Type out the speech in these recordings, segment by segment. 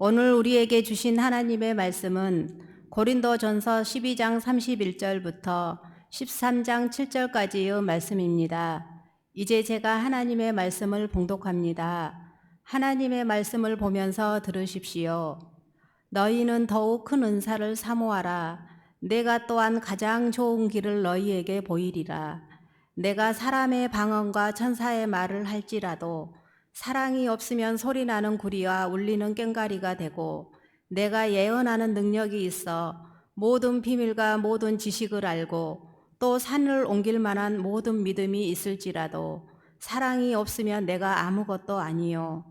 오늘 우리에게 주신 하나님의 말씀은 고린도전서 12장 31절부터 13장 7절까지의 말씀입니다. 이제 제가 하나님의 말씀을 봉독합니다. 하나님의 말씀을 보면서 들으십시오. 너희는 더욱 큰 은사를 사모하라. 내가 또한 가장 좋은 길을 너희에게 보이리라. 내가 사람의 방언과 천사의 말을 할지라도 사랑이 없으면 소리나는 구리와 울리는 꽹과리가 되고, 내가 예언하는 능력이 있어 모든 비밀과 모든 지식을 알고 또 산을 옮길 만한 모든 믿음이 있을지라도 사랑이 없으면 내가 아무것도 아니요.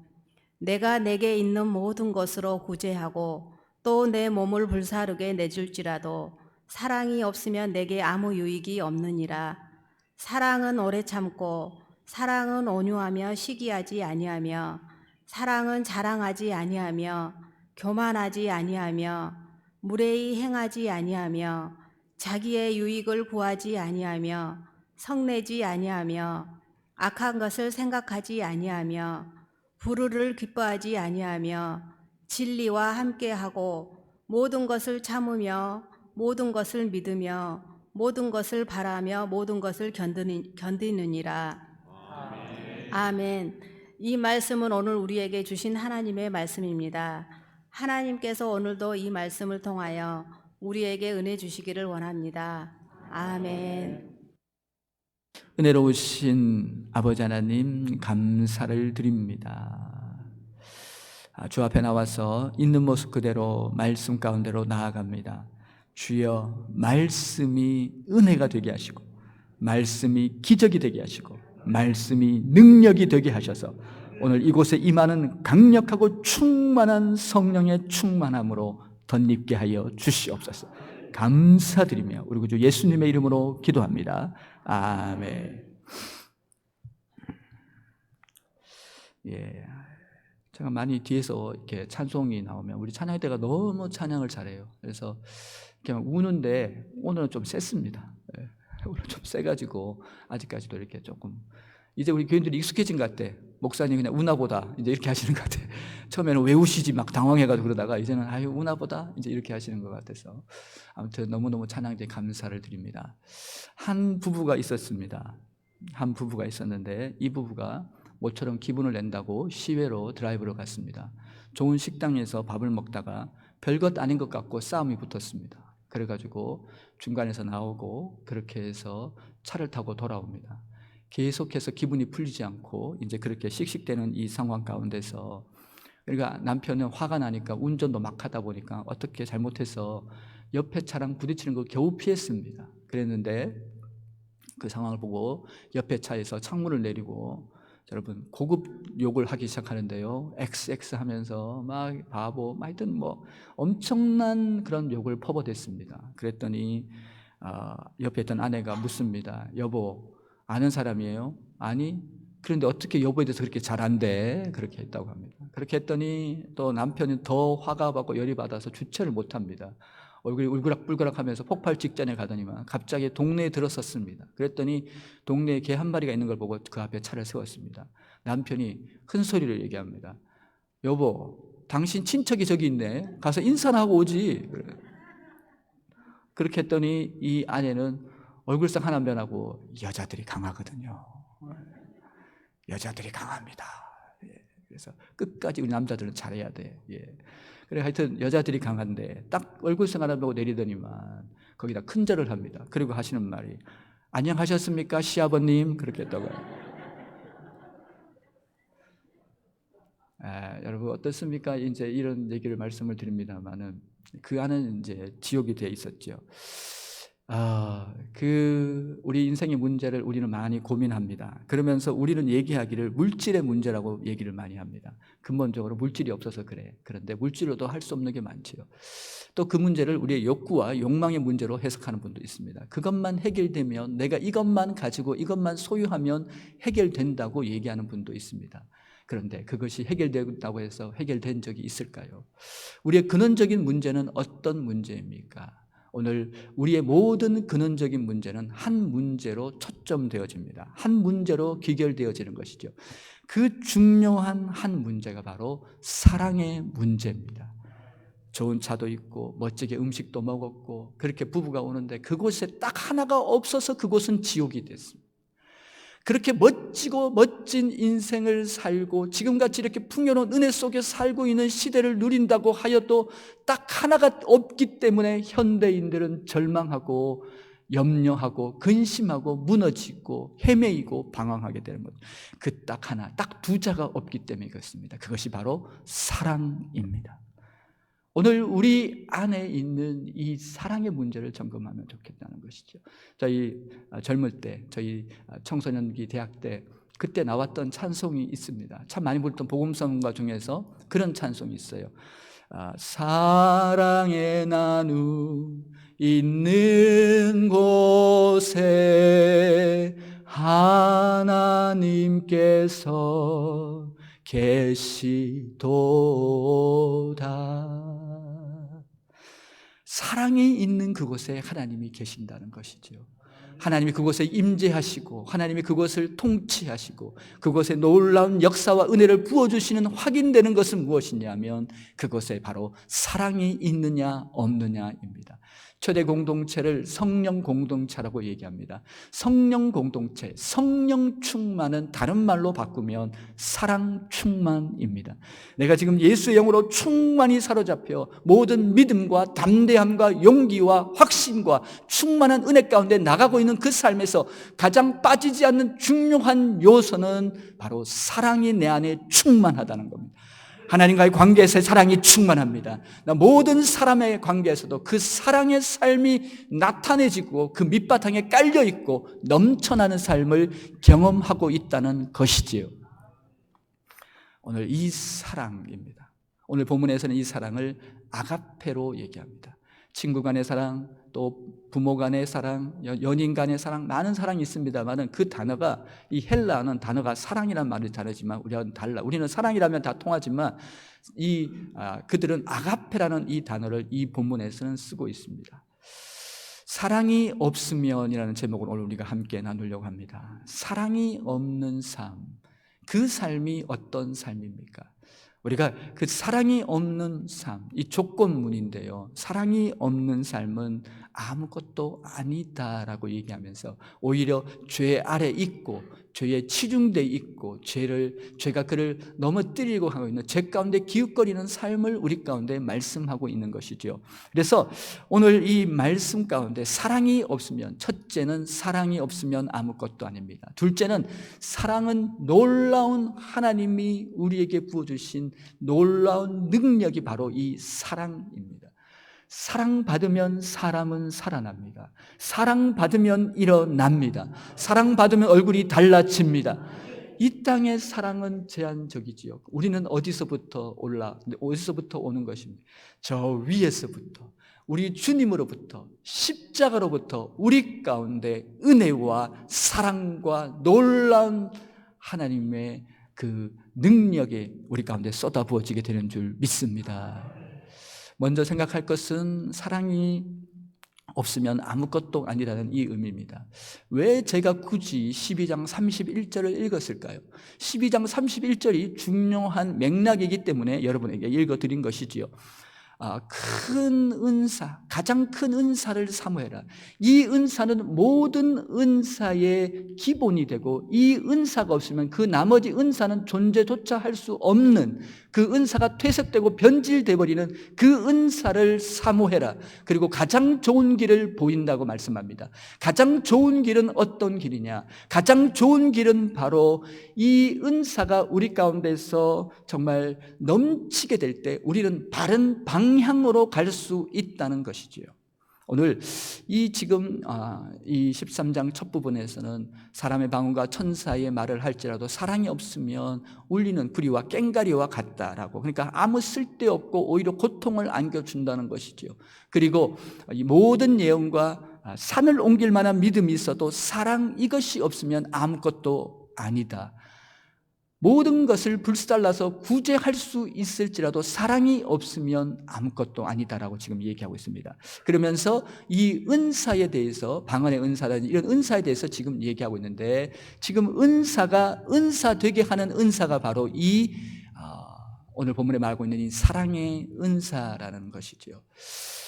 내가 내게 있는 모든 것으로 구제하고 또 내 몸을 불사르게 내줄지라도 사랑이 없으면 내게 아무 유익이 없느니라. 사랑은 오래 참고 사랑은 온유하며 시기하지 아니하며 사랑은 자랑하지 아니하며 교만하지 아니하며 무례히 행하지 아니하며 자기의 유익을 구하지 아니하며 성내지 아니하며 악한 것을 생각하지 아니하며 불의를 기뻐하지 아니하며 진리와 함께하고 모든 것을 참으며 모든 것을 믿으며 모든 것을 바라며 모든 것을 견디느니라. 아멘. 이 말씀은 오늘 우리에게 주신 하나님의 말씀입니다. 하나님께서 오늘도 이 말씀을 통하여 우리에게 은혜 주시기를 원합니다. 아멘. 은혜로우신 아버지 하나님, 감사를 드립니다. 주 앞에 나와서 있는 모습 그대로 말씀 가운데로 나아갑니다. 주여, 말씀이 은혜가 되게 하시고 말씀이 기적이 되게 하시고 말씀이 능력이 되게 하셔서 오늘 이곳에 임하는 강력하고 충만한 성령의 충만함으로 덧입게 하여 주시옵소서. 감사드리며 우리 구주 예수님의 이름으로 기도합니다. 아멘. 예, 제가 많이 뒤에서 이렇게 찬송이 나오면 우리 찬양대가 너무 찬양을 잘해요. 그래서 그냥 우는데 오늘은 좀 셌습니다. 예, 오늘 좀 세가지고 아직까지도 이렇게 조금 이제 우리 교인들이 익숙해진 것 같아. 목사님 그냥 우나보다 이제 이렇게 하시는 것 같아. 처음에는 왜 우시지 막 당황해가지고 그러다가 이제는 아유 우나보다 이제 이렇게 하시는 것 같아서 아무튼 너무너무 찬양제 감사를 드립니다. 한 부부가 있었습니다. 한 부부가 있었는데 이 부부가 모처럼 기분을 낸다고 시외로 드라이브로 갔습니다. 좋은 식당에서 밥을 먹다가 별것 아닌 것 같고 싸움이 붙었습니다. 그래가지고 중간에서 나오고 그렇게 해서 차를 타고 돌아옵니다. 계속해서 기분이 풀리지 않고 이제 그렇게 씩씩대는 이 상황 가운데서 그러니까 남편은 화가 나니까 운전도 막 하다 보니까 어떻게 잘못해서 옆에 차랑 부딪히는 걸 겨우 피했습니다. 그랬는데 그 상황을 보고 옆에 차에서 창문을 내리고 여러분 고급 욕을 하기 시작하는데요. XX 하면서 막 바보, 막 하여튼 뭐 엄청난 그런 욕을 퍼붓댔습니다. 그랬더니 옆에 있던 아내가 묻습니다. 여보, 아는 사람이에요? 아니, 그런데 어떻게 여보에 대해서 그렇게 잘 안돼? 그렇게 했다고 합니다. 그렇게 했더니 또 남편이 더 화가 받고 열이 받아서 주체를 못합니다. 얼굴이 울그락불그락하면서 폭발 직전에 가더니만 갑자기 동네에 들어섰습니다. 그랬더니 동네에 개 한 마리가 있는 걸 보고 그 앞에 차를 세웠습니다. 남편이 큰 소리로 얘기합니다. 여보, 당신 친척이 저기 있네. 가서 인사나 하고 오지. 그렇게 했더니 이 아내는 얼굴상 하나 변하고 여자들이 강하거든요. 여자들이 강합니다. 그래서 끝까지 우리 남자들은 잘해야 돼. 그래 하여튼 여자들이 강한데 딱 얼굴상 하나 보고 내리더니만 거기다 큰절을 합니다. 그리고 하시는 말이 안녕하셨습니까 시아버님 그렇게 했다고요. 여러분 어떻습니까? 이제 이런 얘기를 말씀을 드립니다만은 그 안은 이제 지옥이 되어 있었죠. 우리 인생의 문제를 우리는 많이 고민합니다. 그러면서 우리는 얘기하기를 물질의 문제라고 얘기를 많이 합니다. 근본적으로 물질이 없어서 그래. 그런데 물질로도 할 수 없는 게 많지요. 또 그 문제를 우리의 욕구와 욕망의 문제로 해석하는 분도 있습니다. 그것만 해결되면 내가 이것만 가지고 이것만 소유하면 해결된다고 얘기하는 분도 있습니다. 그런데 그것이 해결된다고 해서 해결된 적이 있을까요? 우리의 근원적인 문제는 어떤 문제입니까? 오늘 우리의 모든 근원적인 문제는 한 문제로 초점되어집니다. 한 문제로 귀결되어지는 것이죠. 그 중요한 한 문제가 바로 사랑의 문제입니다. 좋은 차도 있고 멋지게 음식도 먹었고 그렇게 부부가 오는데 그곳에 딱 하나가 없어서 그곳은 지옥이 됐습니다. 그렇게 멋지고 멋진 인생을 살고 지금같이 이렇게 풍요로운 은혜 속에 살고 있는 시대를 누린다고 하여도 딱 하나가 없기 때문에 현대인들은 절망하고 염려하고 근심하고 무너지고 헤매이고 방황하게 되는 거죠. 그 딱 하나, 딱 두 자가 없기 때문에 그렇습니다. 그것이 바로 사랑입니다. 오늘 우리 안에 있는 이 사랑의 문제를 점검하면 좋겠다는 것이죠. 저희 젊을 때, 저희 청소년기 대학 때 그때 나왔던 찬송이 있습니다. 참 많이 불렀던 복음성가 중에서 그런 찬송이 있어요. 사랑의 나눔 있는 곳에 하나님께서 계시도다. 사랑이 있는 그곳에 하나님이 계신다는 것이죠. 하나님이 그곳에 임재하시고 하나님이 그곳을 통치하시고 그곳에 놀라운 역사와 은혜를 부어주시는 확인되는 것은 무엇이냐면 그곳에 바로 사랑이 있느냐 없느냐입니다. 초대 공동체를 성령 공동체라고 얘기합니다. 성령 공동체, 성령 충만은 다른 말로 바꾸면 사랑 충만입니다. 내가 지금 예수의 영으로 충만히 사로잡혀 모든 믿음과 담대함과 용기와 확신과 충만한 은혜 가운데 나가고 있는 그 삶에서 가장 빠지지 않는 중요한 요소는 바로 사랑이 내 안에 충만하다는 겁니다. 하나님과의 관계에서 사랑이 충만합니다. 모든 사람의 관계에서도 그 사랑의 삶이 나타내지고 그 밑바탕에 깔려있고 넘쳐나는 삶을 경험하고 있다는 것이지요. 오늘 이 사랑입니다. 오늘 본문에서는 이 사랑을 아가페로 얘기합니다. 친구 간의 사랑, 또 부모 간의 사랑, 연인 간의 사랑, 많은 사랑이 있습니다만 그 단어가, 이 헬라어는 단어가 사랑이란 말이 다르지만 우리와는 달라. 우리는 사랑이라면 다 통하지만 그들은 아가페라는 이 단어를 이 본문에서는 쓰고 있습니다. 사랑이 없으면이라는 제목을 오늘 우리가 함께 나누려고 합니다. 사랑이 없는 삶, 그 삶이 어떤 삶입니까? 우리가 그 사랑이 없는 삶, 이 조건문인데요. 사랑이 없는 삶은 아무것도 아니다라고 얘기하면서 오히려 죄 아래 있고 죄에 치중돼 있고 죄가 그를 넘어뜨리고 하고 있는 죄 가운데 기웃거리는 삶을 우리 가운데 말씀하고 있는 것이죠. 그래서 오늘 이 말씀 가운데 사랑이 없으면, 첫째는 사랑이 없으면 아무것도 아닙니다. 둘째는 사랑은 놀라운 하나님이 우리에게 부어주신 놀라운 능력이 바로 이 사랑입니다. 사랑받으면 사람은 살아납니다. 사랑받으면 일어납니다. 사랑받으면 얼굴이 달라집니다. 이 땅의 사랑은 제한적이지요. 우리는 어디서부터 오는 것입니다. 저 위에서부터, 우리 주님으로부터, 십자가로부터 우리 가운데 은혜와 사랑과 놀라운 하나님의 그 능력이 우리 가운데 쏟아부어지게 되는 줄 믿습니다. 먼저 생각할 것은 사랑이 없으면 아무것도 아니라는 이 의미입니다. 왜 제가 굳이 12장 31절을 읽었을까요? 12장 31절이 중요한 맥락이기 때문에 여러분에게 읽어드린 것이지요. 큰 은사, 가장 큰 은사를 사모해라. 이 은사는 모든 은사의 기본이 되고 이 은사가 없으면 그 나머지 은사는 존재조차 할 수 없는, 그 은사가 퇴색되고 변질돼 버리는 그 은사를 사모해라. 그리고 가장 좋은 길을 보인다고 말씀합니다. 가장 좋은 길은 어떤 길이냐? 가장 좋은 길은 바로 이 은사가 우리 가운데서 정말 넘치게 될 때 우리는 바른 방향으로 갈 수 있다는 것이지요. 오늘 이 13장 첫 부분에서는 사람의 방언과 천사의 말을 할지라도 사랑이 없으면 울리는 구리와 꽹가리와 같다라고, 그러니까 아무 쓸데없고 오히려 고통을 안겨준다는 것이지요. 그리고 이 모든 예언과 산을 옮길 만한 믿음이 있어도 사랑, 이것이 없으면 아무것도 아니다. 모든 것을 불살라서 구제할 수 있을지라도 사랑이 없으면 아무것도 아니다라고 지금 얘기하고 있습니다. 그러면서 이 은사에 대해서, 방언의 은사라든지 이런 은사에 대해서 지금 얘기하고 있는데, 지금 은사가 은사 되게 하는 은사가 바로 이 오늘 본문에 말하고 있는 이 사랑의 은사라는 것이죠.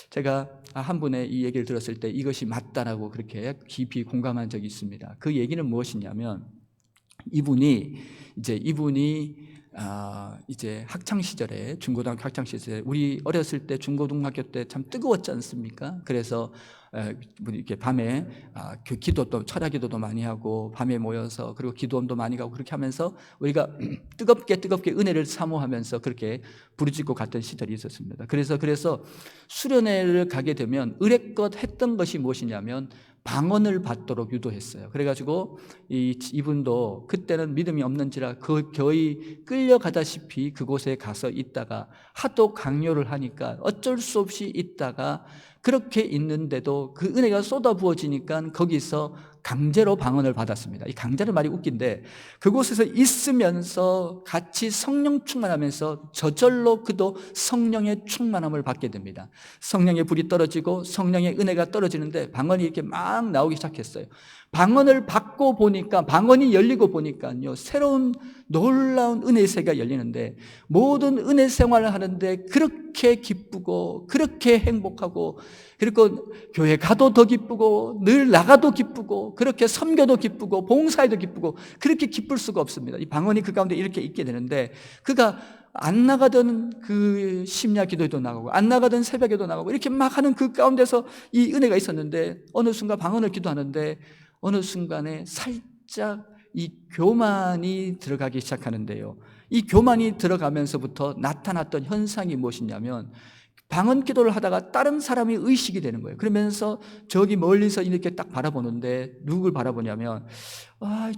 제가 한 분의 이 얘기를 들었을 때 이것이 맞다라고 그렇게 깊이 공감한 적이 있습니다. 그 얘기는 무엇이냐면, 이분이 이제 학창 시절에, 중고등학교 학창 시절에, 우리 어렸을 때 중고등학교 때 참 뜨거웠지 않습니까? 그래서 이렇게 밤에 기도도, 철야 기도도 많이 하고 밤에 모여서, 그리고 기도원도 많이 가고, 그렇게 하면서 우리가 뜨겁게 은혜를 사모하면서 그렇게 부르짖고 갔던 시절이 있었습니다. 그래서 수련회를 가게 되면 의례껏 했던 것이 무엇이냐면 방언을 받도록 유도했어요. 그래가지고 이분도 그때는 믿음이 없는지라 거의 끌려가다시피 그곳에 가서 있다가, 하도 강요를 하니까 어쩔 수 없이 있다가, 그렇게 있는데도 그 은혜가 쏟아부어지니까 거기서 강제로 방언을 받았습니다. 이 강제는 말이 웃긴데, 그곳에서 있으면서 같이 성령 충만하면서 저절로 그도 성령의 충만함을 받게 됩니다. 성령의 불이 떨어지고 성령의 은혜가 떨어지는데 방언이 이렇게 막 나오기 시작했어요. 방언을 받고 보니까, 방언이 열리고 보니까요, 새로운 놀라운 은혜의 세계가 열리는데, 모든 은혜 생활을 하는데 그렇게 기쁘고 그렇게 행복하고, 그리고 교회 가도 더 기쁘고 늘 나가도 기쁘고, 그렇게 섬겨도 기쁘고 봉사해도 기쁘고, 그렇게 기쁠 수가 없습니다. 이 방언이 그 가운데 이렇게 있게 되는데, 그가 안 나가던 그 심야 기도에도 나가고 안 나가던 새벽에도 나가고 이렇게 막 하는 그 가운데서 이 은혜가 있었는데, 어느 순간 방언을 기도하는데 어느 순간에 살짝 이 교만이 들어가기 시작하는데요, 이 교만이 들어가면서부터 나타났던 현상이 무엇이냐면, 방언 기도를 하다가 다른 사람이 의식이 되는 거예요. 그러면서 저기 멀리서 이렇게 딱 바라보는데, 누굴 바라보냐면,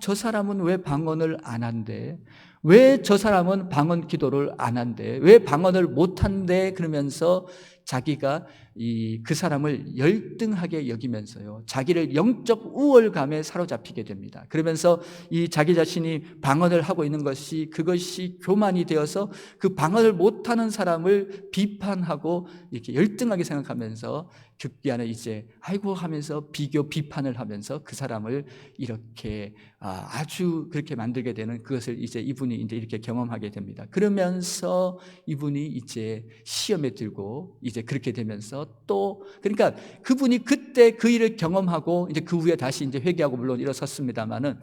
저 사람은 왜 방언을 안 한대? 왜 저 사람은 방언 기도를 안 한대? 왜 방언을 못 한대? 그러면서 자기가 그 사람을 열등하게 여기면서요, 자기를 영적 우월감에 사로잡히게 됩니다. 그러면서 이 자기 자신이 방언을 하고 있는 것이, 그것이 교만이 되어서 그 방언을 못하는 사람을 비판하고 이렇게 열등하게 생각하면서 죽기안에 이제 아이고 하면서 비교 비판을 하면서 그 사람을 이렇게 아주 그렇게 만들게 되는, 그것을 이제 이분이 이제 이렇게 경험하게 됩니다. 그러면서 이분이 이제 시험에 들고 이제 그렇게 되면서, 또 그러니까 그분이 그때 그 일을 경험하고 이제 그 후에 다시 이제 회개하고 물론 일어섰습니다만은,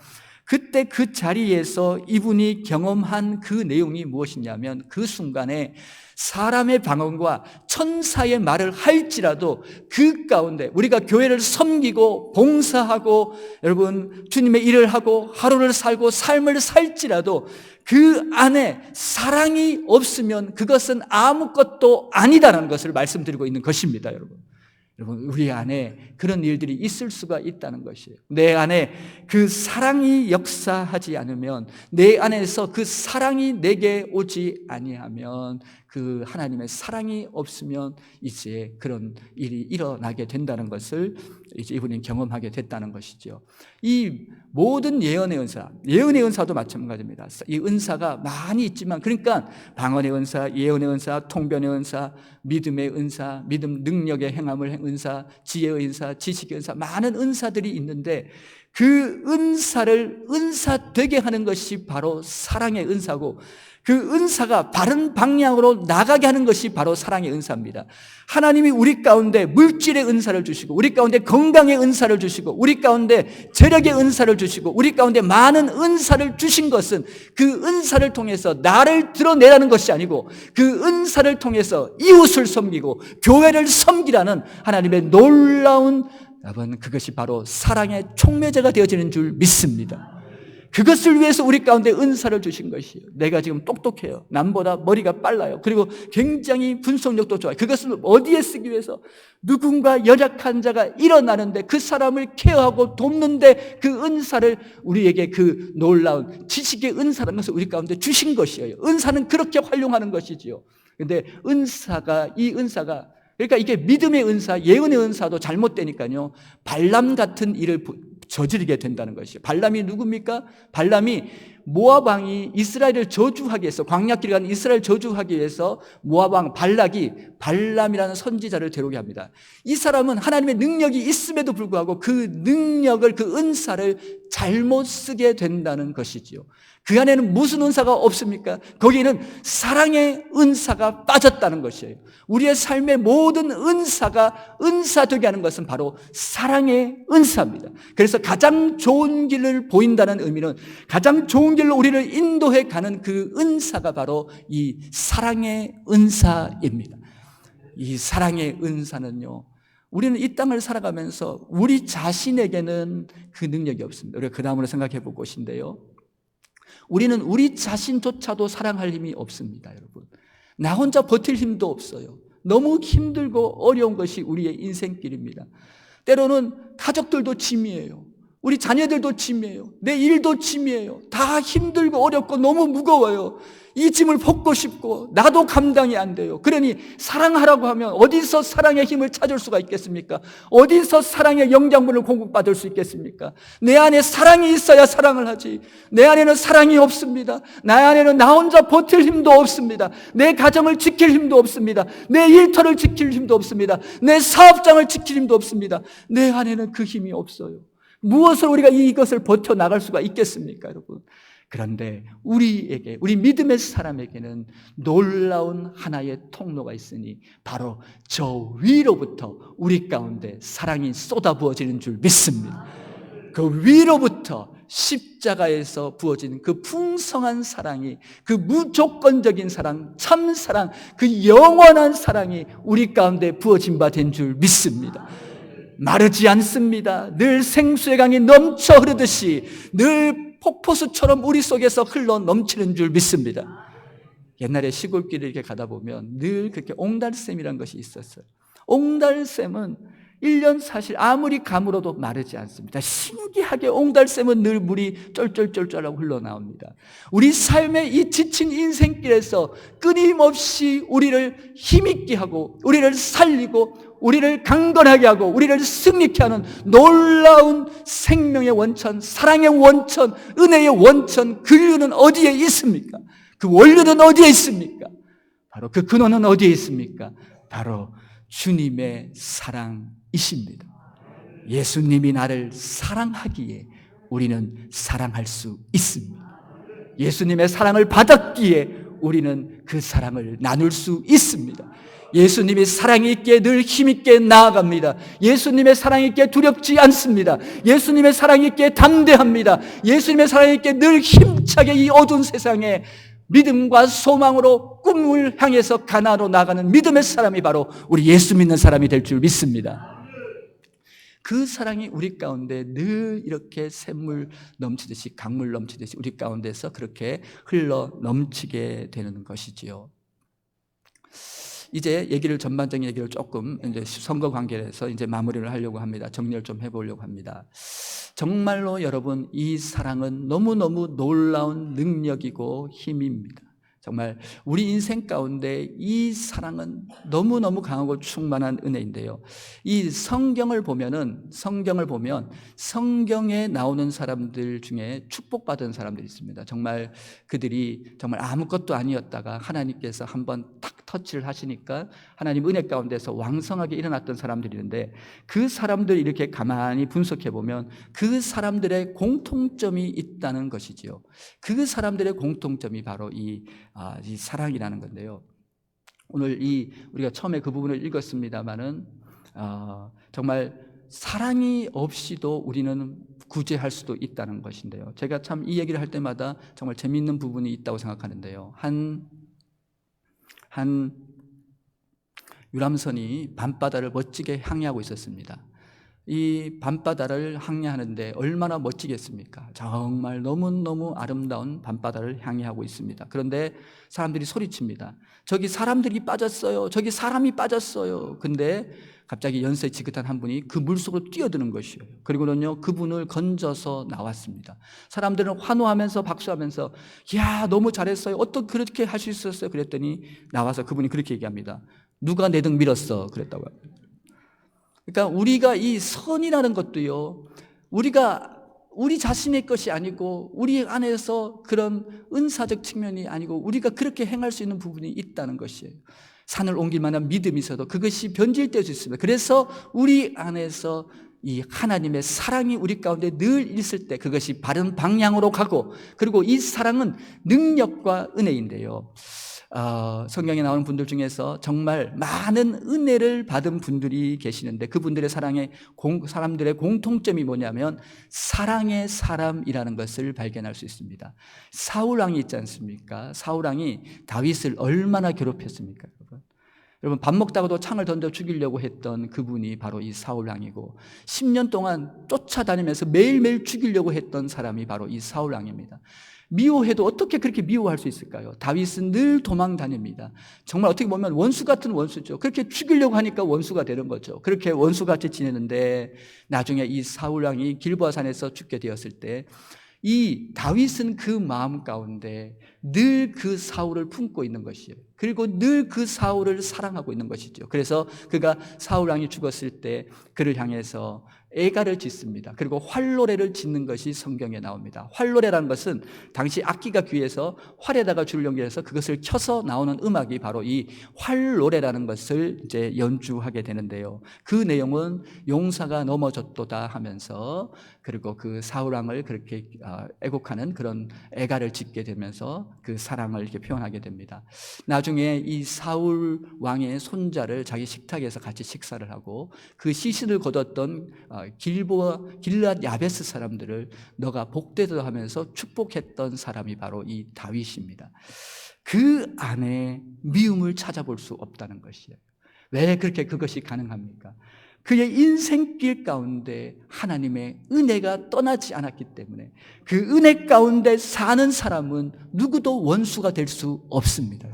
그때 그 자리에서 이분이 경험한 그 내용이 무엇이냐면, 그 순간에 사람의 방언과 천사의 말을 할지라도 그 가운데 우리가 교회를 섬기고 봉사하고 여러분 주님의 일을 하고 하루를 살고 삶을 살지라도 그 안에 사랑이 없으면 그것은 아무것도 아니다라는 것을 말씀드리고 있는 것입니다. 여러분, 우리 안에 그런 일들이 있을 수가 있다는 것이에요. 내 안에 그 사랑이 역사하지 않으면, 내 안에서 그 사랑이 내게 오지 아니하면, 그 하나님의 사랑이 없으면 이제 그런 일이 일어나게 된다는 것을 이제 이분이 경험하게 됐다는 것이죠. 이 모든 예언의 은사도 마찬가지입니다. 이 은사가 많이 있지만, 그러니까 방언의 은사, 예언의 은사, 통변의 은사, 믿음의 은사, 믿음 능력의 행함을 은사, 지혜의 은사, 지식의 은사, 많은 은사들이 있는데, 그 은사를 은사되게 하는 것이 바로 사랑의 은사고, 그 은사가 바른 방향으로 나가게 하는 것이 바로 사랑의 은사입니다. 하나님이 우리 가운데 물질의 은사를 주시고, 우리 가운데 건강의 은사를 주시고, 우리 가운데 재력의 은사를 주시고, 우리 가운데 많은 은사를 주신 것은 그 은사를 통해서 나를 드러내라는 것이 아니고, 그 은사를 통해서 이웃을 섬기고 교회를 섬기라는 하나님의 놀라운, 여러분, 그것이 바로 사랑의 촉매제가 되어지는 줄 믿습니다. 그것을 위해서 우리 가운데 은사를 주신 것이에요. 내가 지금 똑똑해요. 남보다 머리가 빨라요. 그리고 굉장히 분석력도 좋아요. 그것을 어디에 쓰기 위해서? 누군가 연약한 자가 일어나는데 그 사람을 케어하고 돕는데, 그 은사를 우리에게, 그 놀라운 지식의 은사라는 것을 우리 가운데 주신 것이에요. 은사는 그렇게 활용하는 것이지요. 근데 이 은사가 그러니까 이게 믿음의 은사, 예언의 은사도 잘못되니까요, 발람 같은 일을 저지르게 된다는 것이에요. 발람이 누굽니까? 발람이 모압 왕이 이스라엘을 저주하기 위해서, 광야길을 가는 이스라엘 저주하기 위해서 모압 왕 발락이 발람이라는 선지자를 데려오게 합니다. 이 사람은 하나님의 능력이 있음에도 불구하고 그 능력을, 그 은사를 잘못 쓰게 된다는 것이지요. 그 안에는 무슨 은사가 없습니까? 거기에는 사랑의 은사가 빠졌다는 것이에요. 우리의 삶의 모든 은사가 은사되게 하는 것은 바로 사랑의 은사입니다. 그래서 가장 좋은 길을 보인다는 의미는, 가장 좋은 길로 우리를 인도해 가는 그 은사가 바로 이 사랑의 은사입니다. 이 사랑의 은사는요, 우리는 이 땅을 살아가면서 우리 자신에게는 그 능력이 없습니다. 우리가 그 다음으로 생각해 볼 것인데요, 우리는 우리 자신조차도 사랑할 힘이 없습니다. 여러분, 나 혼자 버틸 힘도 없어요. 너무 힘들고 어려운 것이 우리의 인생길입니다. 때로는 가족들도 짐이에요. 우리 자녀들도 짐이에요. 내 일도 짐이에요. 다 힘들고 어렵고 너무 무거워요. 이 짐을 벗고 싶고 나도 감당이 안 돼요. 그러니 사랑하라고 하면 어디서 사랑의 힘을 찾을 수가 있겠습니까? 어디서 사랑의 영양분을 공급받을 수 있겠습니까? 내 안에 사랑이 있어야 사랑을 하지. 내 안에는 사랑이 없습니다. 나 안에는 나 혼자 버틸 힘도 없습니다. 내 가정을 지킬 힘도 없습니다. 내 일터를 지킬 힘도 없습니다. 내 사업장을 지킬 힘도 없습니다. 내 안에는 그 힘이 없어요. 무엇을 우리가 이것을 버텨나갈 수가 있겠습니까, 여러분? 그런데 우리에게, 우리 믿음의 사람에게는 놀라운 하나의 통로가 있으니 바로 저 위로부터 우리 가운데 사랑이 쏟아부어지는 줄 믿습니다. 그 위로부터 십자가에서 부어진 그 풍성한 사랑이, 그 무조건적인 사랑, 참 사랑, 그 영원한 사랑이 우리 가운데 부어진 바 된 줄 믿습니다. 마르지 않습니다. 늘 생수의 강이 넘쳐 흐르듯이 늘 폭포수처럼 우리 속에서 흘러 넘치는 줄 믿습니다. 옛날에 시골길을 이렇게 가다 보면 늘 그렇게 옹달샘이라는 것이 있었어요. 옹달샘은 1년 사실 아무리 가물어도 마르지 않습니다. 신기하게 옹달샘은 늘 물이 쫄쫄쫄쫄하고 흘러나옵니다. 우리 삶의 이 지친 인생길에서 끊임없이 우리를 힘있게 하고 우리를 살리고 우리를 강건하게 하고 우리를 승리케 하는 놀라운 생명의 원천, 사랑의 원천, 은혜의 원천, 근류는 어디에 있습니까? 그 원료는 어디에 있습니까? 바로 그 근원은 어디에 있습니까? 바로 주님의 사랑이십니다. 예수님이 나를 사랑하기에 우리는 사랑할 수 있습니다. 예수님의 사랑을 받았기에 우리는 그 사랑을 나눌 수 있습니다. 예수님이 사랑이 있기에 늘 힘있게 나아갑니다. 예수님의 사랑이 있기에 두렵지 않습니다. 예수님의 사랑이 있기에 담대합니다. 예수님의 사랑이 있기에 늘 힘차게 이 어두운 세상에 믿음과 소망으로 꿈을 향해서 가나안으로 나가는 믿음의 사람이 바로 우리 예수 믿는 사람이 될 줄 믿습니다. 그 사랑이 우리 가운데 늘 이렇게 샘물 넘치듯이, 강물 넘치듯이 우리 가운데서 그렇게 흘러 넘치게 되는 것이지요. 이제 얘기를, 전반적인 얘기를 조금 이제 선거 관계에서 이제 마무리를 하려고 합니다. 정리를 좀 해보려고 합니다. 정말로 여러분, 이 사랑은 너무너무 놀라운 능력이고 힘입니다. 정말 우리 인생 가운데 이 사랑은 너무너무 강하고 충만한 은혜인데요. 이 성경을 보면 성경에 나오는 사람들 중에 축복받은 사람들이 있습니다. 정말 그들이 정말 아무것도 아니었다가 하나님께서 한번 탁 터치를 하시니까 하나님 은혜 가운데서 왕성하게 일어났던 사람들이 있는데, 그 사람들 이렇게 가만히 분석해 보면 그 사람들의 공통점이 있다는 것이지요. 그 사람들의 공통점이 바로 이 사랑이라는 건데요. 오늘 우리가 처음에 그 부분을 읽었습니다마는 정말 사랑이 없이도 우리는 구제할 수도 있다는 것인데요. 제가 참 이 얘기를 할 때마다 정말 재미있는 부분이 있다고 생각하는데요. 한 유람선이 밤바다를 멋지게 항해하고 있었습니다. 이 밤바다를 항해하는데 얼마나 멋지겠습니까? 정말 너무너무 아름다운 밤바다를 항해하고 있습니다. 그런데 사람들이 소리칩니다. 저기 사람들이 빠졌어요. 저기 사람이 빠졌어요. 근데 갑자기 연세 지긋한 한 분이 그 물속으로 뛰어드는 것이에요. 그리고는요, 그분을 건져서 나왔습니다. 사람들은 환호하면서 박수하면서, 야, 너무 잘했어요. 어떻게 그렇게 할 수 있었어요? 그랬더니 나와서 그분이 그렇게 얘기합니다. 누가 내 등 밀었어? 그랬다고 합니다. 그러니까 우리가 이 선이라는 것도요, 우리가 우리 자신의 것이 아니고 우리 안에서 그런 은사적 측면이 아니고 우리가 그렇게 행할 수 있는 부분이 있다는 것이에요. 산을 옮길 만한 믿음이 있어도 그것이 변질될 수 있습니다. 그래서 우리 안에서 이 하나님의 사랑이 우리 가운데 늘 있을 때 그것이 바른 방향으로 가고, 그리고 이 사랑은 능력과 은혜인데요. 성경에 나오는 분들 중에서 정말 많은 은혜를 받은 분들이 계시는데 그분들의 사람들의 공통점이 뭐냐면 사랑의 사람이라는 것을 발견할 수 있습니다. 사울왕이 있지 않습니까? 사울왕이 다윗을 얼마나 괴롭혔습니까, 여러분? 여러분, 밥 먹다가도 창을 던져 죽이려고 했던 그분이 바로 이 사울왕이고 10년 동안 쫓아다니면서 매일매일 죽이려고 했던 사람이 바로 이 사울왕입니다. 미워해도 어떻게 그렇게 미워할 수 있을까요? 다윗은 늘 도망 다닙니다. 정말 어떻게 보면 원수 같은 원수죠. 그렇게 죽이려고 하니까 원수가 되는 거죠. 그렇게 원수같이 지내는데 나중에 이 사울왕이 길보아산에서 죽게 되었을 때 이 다윗은 그 마음 가운데 늘 그 사울을 품고 있는 것이에요. 그리고 늘 그 사울을 사랑하고 있는 것이죠. 그래서 그가 사울왕이 죽었을 때 그를 향해서 애가를 짓습니다. 그리고 활노래를 짓는 것이 성경에 나옵니다. 활노래라는 것은 당시 악기가 귀해서 활에다가 줄을 연결해서 그것을 켜서 나오는 음악이 바로 이 활노래라는 것을 이제 연주하게 되는데요. 그 내용은 용사가 넘어졌도다 하면서, 그리고 그 사울왕을 그렇게 애곡하는 그런 애가를 짓게 되면서 그 사랑을 이렇게 표현하게 됩니다. 나중에 이 사울 왕의 손자를 자기 식탁에서 같이 식사를 하고 그 시신을 거뒀던 길앗 야베스 사람들을 너가 복되다 하면서 축복했던 사람이 바로 이 다윗입니다. 그 안에 미움을 찾아볼 수 없다는 것이에요. 왜 그렇게 그것이 가능합니까? 그의 인생길 가운데 하나님의 은혜가 떠나지 않았기 때문에 그 은혜 가운데 사는 사람은 누구도 원수가 될 수 없습니다.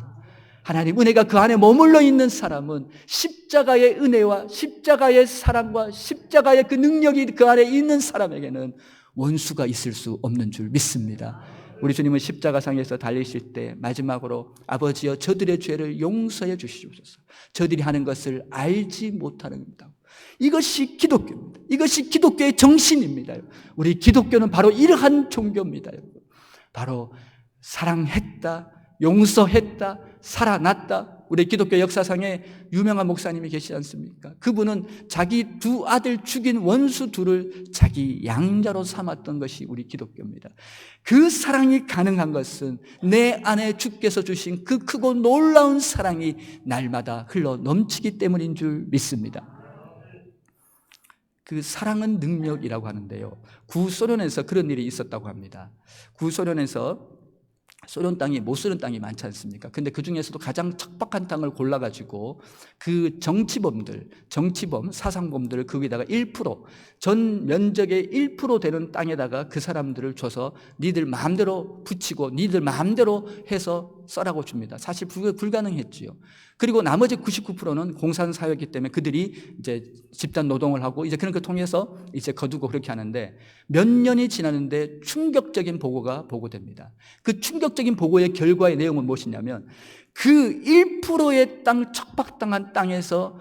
하나님 은혜가 그 안에 머물러 있는 사람은 십자가의 은혜와 십자가의 사랑과 십자가의 그 능력이 그 안에 있는 사람에게는 원수가 있을 수 없는 줄 믿습니다. 우리 주님은 십자가상에서 달리실 때 마지막으로 아버지여 저들의 죄를 용서해 주시옵소서. 저들이 하는 것을 알지 못하는 겁니다. 이것이 기독교입니다. 이것이 기독교의 정신입니다. 우리 기독교는 바로 이러한 종교입니다. 바로 사랑했다, 용서했다, 살아났다. 우리 기독교 역사상에 유명한 목사님이 계시지 않습니까? 그분은 자기 두 아들 죽인 원수 둘을 자기 양자로 삼았던 것이 우리 기독교입니다. 그 사랑이 가능한 것은 내 안에 주께서 주신 그 크고 놀라운 사랑이 날마다 흘러 넘치기 때문인 줄 믿습니다. 그 사랑은 능력이라고 하는데요, 구소련에서 그런 일이 있었다고 합니다. 구소련에서 소련 땅이 못 쓰는 땅이 많지 않습니까? 근데 그 중에서도 가장 척박한 땅을 골라가지고 그 정치범, 사상범들을 거기다가 1%, 전 면적의 1% 되는 땅에다가 그 사람들을 줘서 니들 마음대로 붙이고 니들 마음대로 해서 써라고 줍니다. 사실 불가능했지요. 그리고 나머지 99%는 공산사회이기 때문에 그들이 이제 집단 노동을 하고 이제 그런 걸 통해서 이제 거두고 그렇게 하는데 몇 년이 지났는데 충격적인 보고가 보고됩니다. 그 충격적인 보고의 결과의 내용은 무엇이냐면 그 1%의 땅, 척박당한 땅에서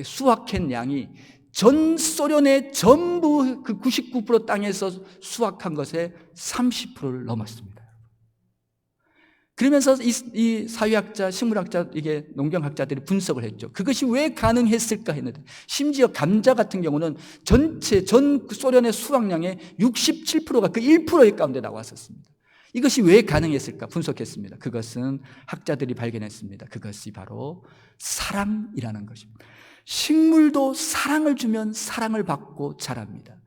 수확한 양이 전 소련의 전부 그 99% 땅에서 수확한 것의 30%를 넘었습니다. 그러면서 이 사회학자, 식물학자, 이게 농경학자들이 분석을 했죠. 그것이 왜 가능했을까 했는데, 심지어 감자 같은 경우는 전 소련의 수확량의 67%가 그 1%의 가운데 나왔었습니다. 이것이 왜 가능했을까 분석했습니다. 그것은 학자들이 발견했습니다. 그것이 바로 사랑이라는 것입니다. 식물도 사랑을 주면 사랑을 받고 자랍니다.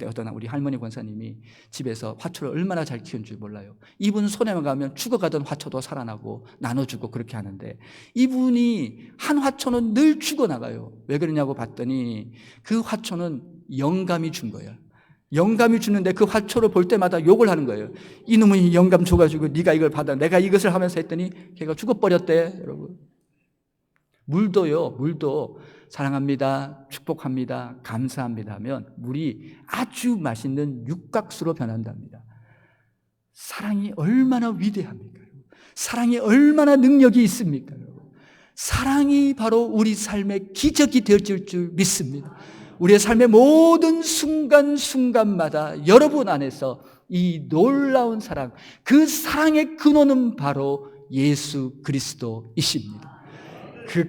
어떤 우리 할머니 권사님이 집에서 화초를 얼마나 잘 키운 줄 몰라요. 이분 손에만 가면 죽어가던 화초도 살아나고 나눠주고 그렇게 하는데, 이분이 한 화초는 늘 죽어나가요. 왜 그러냐고 봤더니 그 화초는 영감이 준 거예요. 영감이 주는데 그 화초를 볼 때마다 욕을 하는 거예요. 이놈이 영감 줘가지고 네가 이걸 받아, 내가 이것을 하면서 했더니 걔가 죽어버렸대. 여러분, 물도 사랑합니다, 축복합니다, 감사합니다 하면 물이 아주 맛있는 육각수로 변한답니다. 사랑이 얼마나 위대합니까? 사랑이 얼마나 능력이 있습니까? 사랑이 바로 우리 삶의 기적이 되어질 줄 믿습니다. 우리의 삶의 모든 순간순간마다 여러분 안에서 이 놀라운 사랑, 그 사랑의 근원은 바로 예수 그리스도이십니다. 그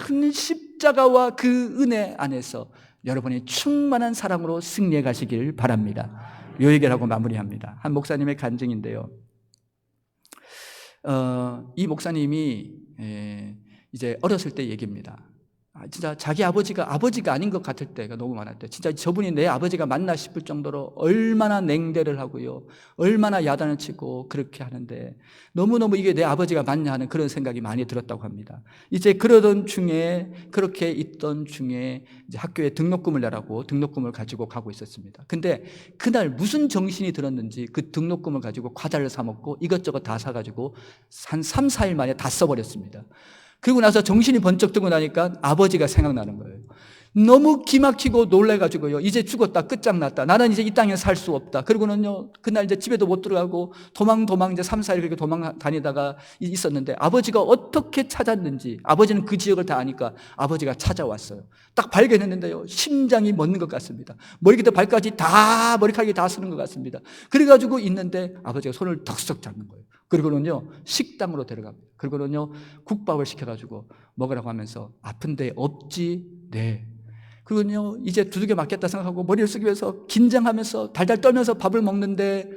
큰 십자가와 그 은혜 안에서 여러분이 충만한 사랑으로 승리해 가시길 바랍니다. 요 얘기를 하고 마무리합니다. 한 목사님의 간증인데요. 이 목사님이 이제 어렸을 때 얘기입니다. 진짜 자기 아버지가 아닌 것 같을 때가 너무 많았대요. 진짜 저분이 내 아버지가 맞나 싶을 정도로 얼마나 냉대를 하고요, 얼마나 야단을 치고 그렇게 하는데 너무너무 이게 내 아버지가 맞냐 하는 그런 생각이 많이 들었다고 합니다. 이제 그렇게 있던 중에 이제 학교에 등록금을 내라고 등록금을 가지고 가고 있었습니다. 근데 그날 무슨 정신이 들었는지 그 등록금을 가지고 과자를 사 먹고 이것저것 다 사가지고 한 3, 4일 만에 다 써버렸습니다. 그리고 나서 정신이 번쩍 들고 나니까 아버지가 생각나는 거예요. 너무 기막히고 놀래가지고요, 이제 죽었다, 끝장났다, 나는 이제 이 땅에 살 수 없다. 그리고는요, 그날 이제 집에도 못 들어가고 도망 이제 3, 4일 그렇게 도망 다니다가 있었는데 아버지가 어떻게 찾았는지, 아버지는 그 지역을 다 아니까 아버지가 찾아왔어요. 딱 발견했는데요, 심장이 멎는 것 같습니다. 머리부터 발까지 다, 머리카락이 다 쓰는 것 같습니다. 그래가지고 있는데 아버지가 손을 덕석 잡는 거예요. 그리고는요, 식당으로 데려갑니다. 그리고는요, 국밥을 시켜가지고 먹으라고 하면서 아픈데 없지? 네. 그리고는요, 이제 두들겨 맞겠다 생각하고 머리를 숙이면서 긴장하면서 달달 떨면서 밥을 먹는데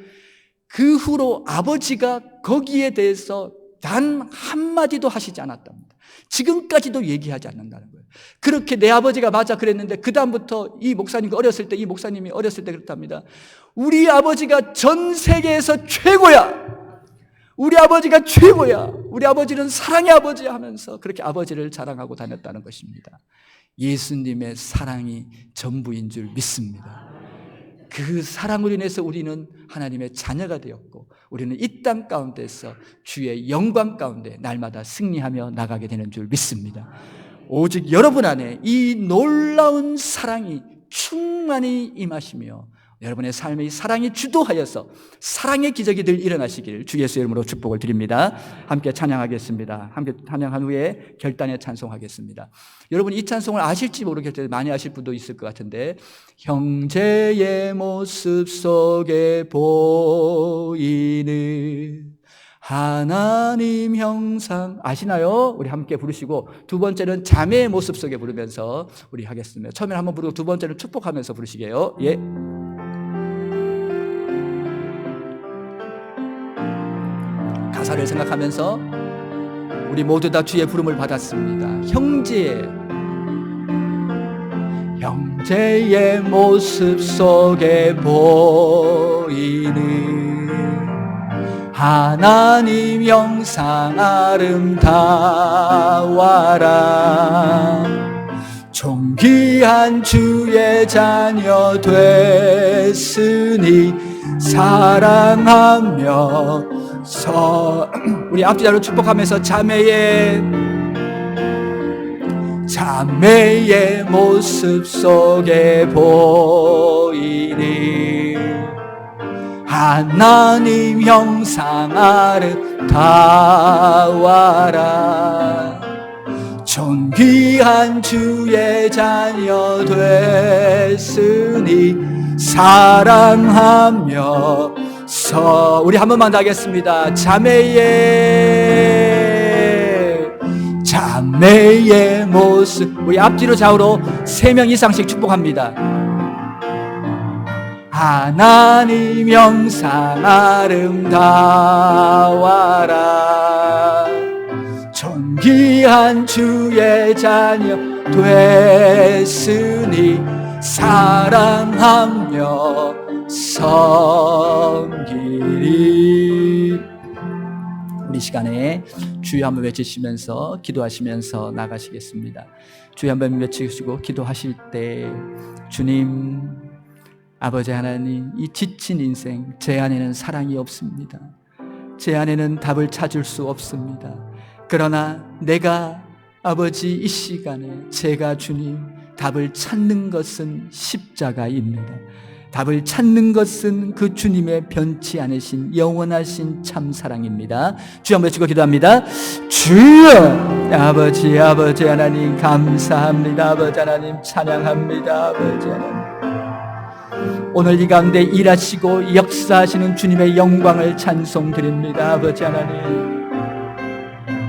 그 후로 아버지가 거기에 대해서 단 한마디도 하시지 않았답니다. 지금까지도 얘기하지 않는다는 거예요. 그렇게 내 아버지가 맞아 그랬는데 그 다음부터 이 목사님이 어렸을 때 그렇답니다. 우리 아버지가 전 세계에서 최고야. 우리 아버지가 최고야. 우리 아버지는 사랑의 아버지야 하면서 그렇게 아버지를 자랑하고 다녔다는 것입니다. 예수님의 사랑이 전부인 줄 믿습니다. 그 사랑으로 인해서 우리는 하나님의 자녀가 되었고 우리는 이 땅 가운데서 주의 영광 가운데 날마다 승리하며 나가게 되는 줄 믿습니다. 오직 여러분 안에 이 놀라운 사랑이 충만히 임하시며 여러분의 삶의 사랑이 주도하여서 사랑의 기적이 늘 일어나시길 주 예수의 이름으로 축복을 드립니다. 함께 찬양하겠습니다. 함께 찬양한 후에 결단에 찬송하겠습니다. 여러분 이 찬송을 아실지 모르겠는데 많이 아실 분도 있을 것 같은데, 형제의 모습 속에 보이는 하나님 형상, 아시나요? 우리 함께 부르시고 두 번째는 자매의 모습 속에 부르면서 우리 하겠습니다. 처음에 한번 부르고 두 번째는 축복하면서 부르시게요. 예. 가사를 생각하면서 우리 모두 다 주의 부름을 받았습니다. 형제의 모습 속에 보이는 하나님 형상 아름다워라. 존귀한 주의 자녀 됐으니 사랑하며 우리 앞뒤로 축복하면서 자매의 모습 속에 보이는 하나님 형상 아름다워라. 존귀한 주의 자녀 됐으니 사랑하며 우리 한 번만 더 하겠습니다. 자매의 모습, 우리 앞뒤로 좌우로 3명 이상씩 축복합니다. 하나님 형상 아름다워라. 존귀한 주의 자녀 됐으니 사랑하며 섬기리. 우리 시간에 주여 한번 외치시면서 기도하시면서 나가시겠습니다. 주여 한번 외치시고 기도하실 때, 주님, 아버지 하나님, 이 지친 인생, 제 안에는 사랑이 없습니다. 제 안에는 답을 찾을 수 없습니다. 그러나 내가 아버지 이 시간에 제가 주님 답을 찾는 것은 십자가입니다. 답을 찾는 것은 그 주님의 변치 않으신 영원하신 참 사랑입니다. 주여 한번 외치고 기도합니다. 주여, 아버지 하나님 감사합니다. 아버지 하나님 찬양합니다. 아버지 하나님, 오늘 이 가운데 일하시고 역사하시는 주님의 영광을 찬송드립니다. 아버지 하나님,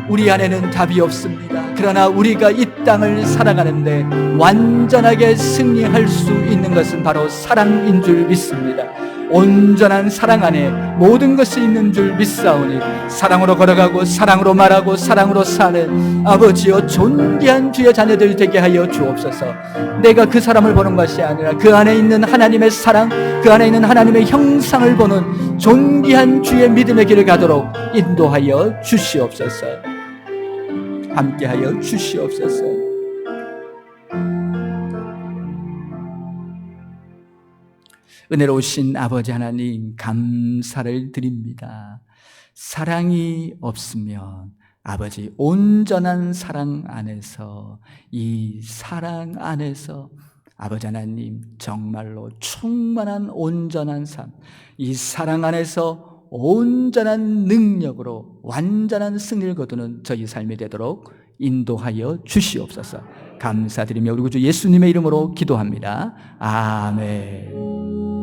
우리 안에는 답이 없습니다. 그러나 우리가 이 땅을 살아가는데 완전하게 승리할 수 있는 것은 바로 사랑인 줄 믿습니다. 온전한 사랑 안에 모든 것이 있는 줄 믿사오니 사랑으로 걸어가고 사랑으로 말하고 사랑으로 사는 아버지여 존귀한 주의 자녀들 되게 하여 주옵소서. 내가 그 사람을 보는 것이 아니라 그 안에 있는 하나님의 사랑, 그 안에 있는 하나님의 형상을 보는 존귀한 주의 믿음의 길을 가도록 인도하여 주시옵소서. 함께하여 주시옵소서. 은혜로우신 아버지 하나님 감사를 드립니다. 사랑이 없으면 아버지 온전한 사랑 안에서, 이 사랑 안에서 아버지 하나님 정말로 충만한 온전한 삶, 이 사랑 안에서 온전한 능력으로 완전한 승리를 거두는 저희 삶이 되도록 인도하여 주시옵소서. 감사드리며 우리 구주 예수님의 이름으로 기도합니다. 아멘.